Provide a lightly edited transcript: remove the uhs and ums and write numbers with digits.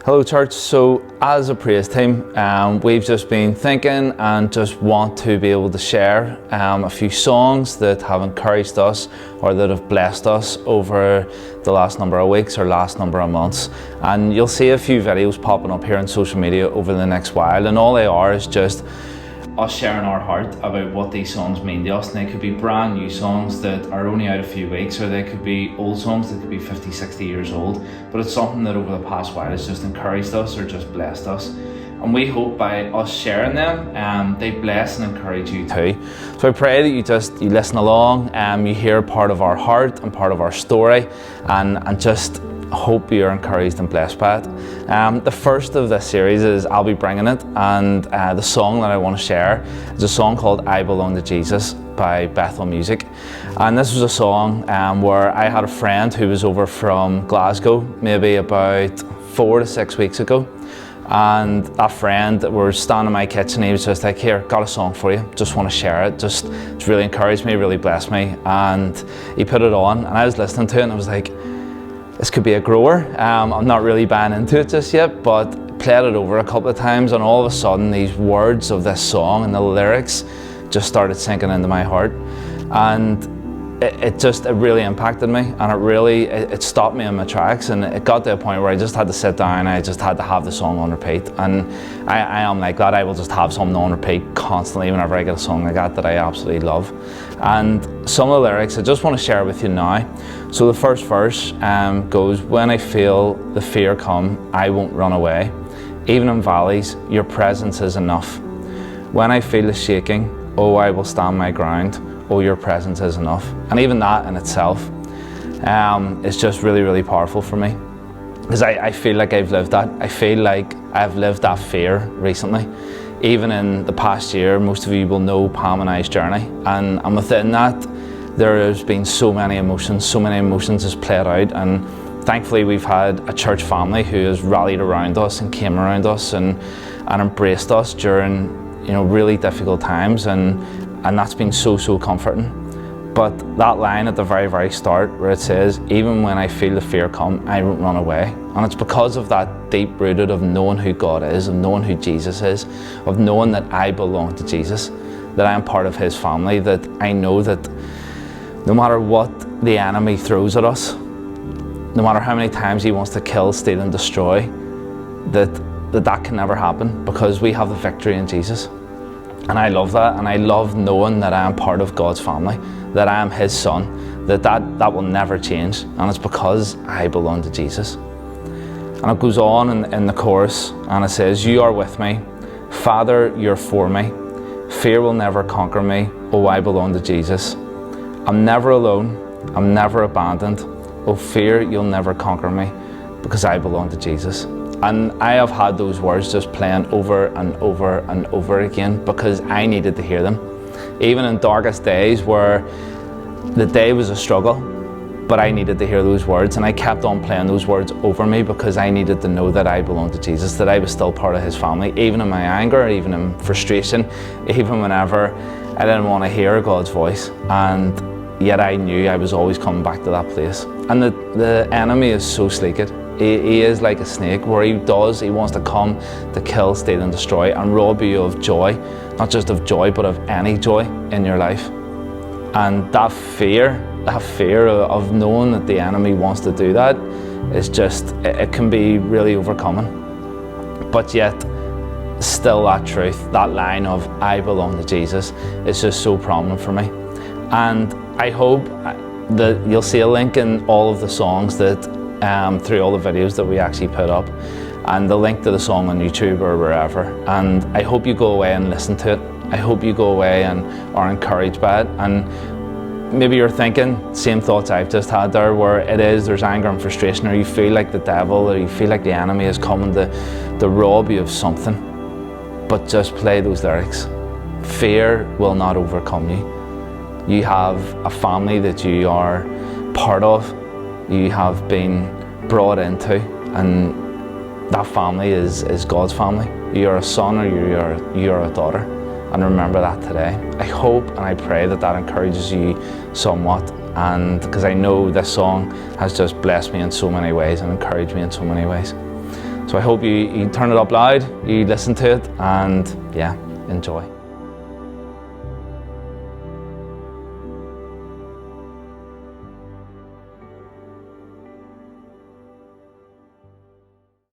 Hello church, so as a praise team, we've just been thinking and just want to be able to share a few songs that have encouraged us or that have blessed us over the last number of weeks or last number of months. And you'll see a few videos popping up here on social media over the next while, and all they are is just us sharing our heart about what these songs mean to us. And they could be brand new songs that are only out a few weeks, or they could be old songs that could be 50, 60 years old, but it's something that over the past while has just encouraged us or just blessed us. And we hope by us sharing them, they bless and encourage you too. So I pray that you listen along, you hear part of our heart and part of our story, and just hope you're encouraged and blessed by it. The first of this series is I'll Be Bringing It, and the song that I want to share is a song called I Belong to Jesus by Bethel Music. And this was a song where I had a friend who was over from Glasgow maybe about 4 to 6 weeks ago, and that friend that was standing in my kitchen, he was just like, "Here, got a song for you, just want to share it." It's really encouraged me, really blessed me, and he put it on and I was listening to it and I was like, this could be a grower. I'm not really buying into it just yet, but played it over a couple of times, and all of a sudden these words of this song and the lyrics just started sinking into my heart, and it really impacted me, and it stopped me in my tracks, and it got to a point where I just had to sit down and I just had to have the song on repeat. And I am like that. I will just have something on repeat constantly whenever I get a song like that I absolutely love. And some of the lyrics I just want to share with you now. So the first verse goes, "When I feel the fear come, I won't run away. Even in valleys, your presence is enough. When I feel the shaking, oh, I will stand my ground. Oh, your presence is enough." And even that in itself is just really, really powerful for me, because I feel like I've lived that. I feel like I've lived that fear recently. Even in the past year, most of you will know Pam and I's journey, and within that, there has been so many emotions has played out, and thankfully we've had a church family who has rallied around us and came around us and embraced us during really difficult times, and that's been so comforting. But that line at the very, very start where it says, "Even when I feel the fear come, I won't run away." And it's because of that deep rooted of knowing who God is, of knowing who Jesus is, of knowing that I belong to Jesus, that I am part of his family, that I know that no matter what the enemy throws at us, no matter how many times he wants to kill, steal and destroy, that can never happen, because we have the victory in Jesus. And I love that, and I love knowing that I am part of God's family, that I am his son, that will never change, and it's because I belong to Jesus. And it goes on in the chorus, and it says, "You are with me, Father, you're for me. Fear will never conquer me, oh, I belong to Jesus. I'm never alone, I'm never abandoned, oh, fear, you'll never conquer me, because I belong to Jesus." And I have had those words just playing over and over and over again, because I needed to hear them. Even in darkest days where the day was a struggle, but I needed to hear those words, and I kept on playing those words over me, because I needed to know that I belonged to Jesus, that I was still part of his family, even in my anger, even in frustration, even whenever I didn't want to hear God's voice. And yet I knew I was always coming back to that place. And the enemy is so sleeked. He is like a snake, where he wants to come to kill, steal and destroy, and rob you of joy, not just of joy, but of any joy in your life. And that fear of knowing that the enemy wants to do that is just, it can be really overcoming. But yet, still that truth, that line of I belong to Jesus, is just so prominent for me. And I hope that you'll see a link in all of the songs that through all the videos that we actually put up, and the link to the song on YouTube or wherever. And I hope you go away and listen to it. I hope you go away and are encouraged by it. And maybe you're thinking same thoughts I've just had there, where there's anger and frustration, or you feel like the devil, or you feel like the enemy is coming to rob you of something. But just play those lyrics. Fear will not overcome you. You have a family that you are part of, you have been brought into, and that family is God's family. You're a son, or you're a daughter, and remember that today. I hope and I pray that encourages you somewhat, and because I know this song has just blessed me in so many ways and encouraged me in so many ways. So I hope you turn it up loud, you listen to it, and yeah, enjoy.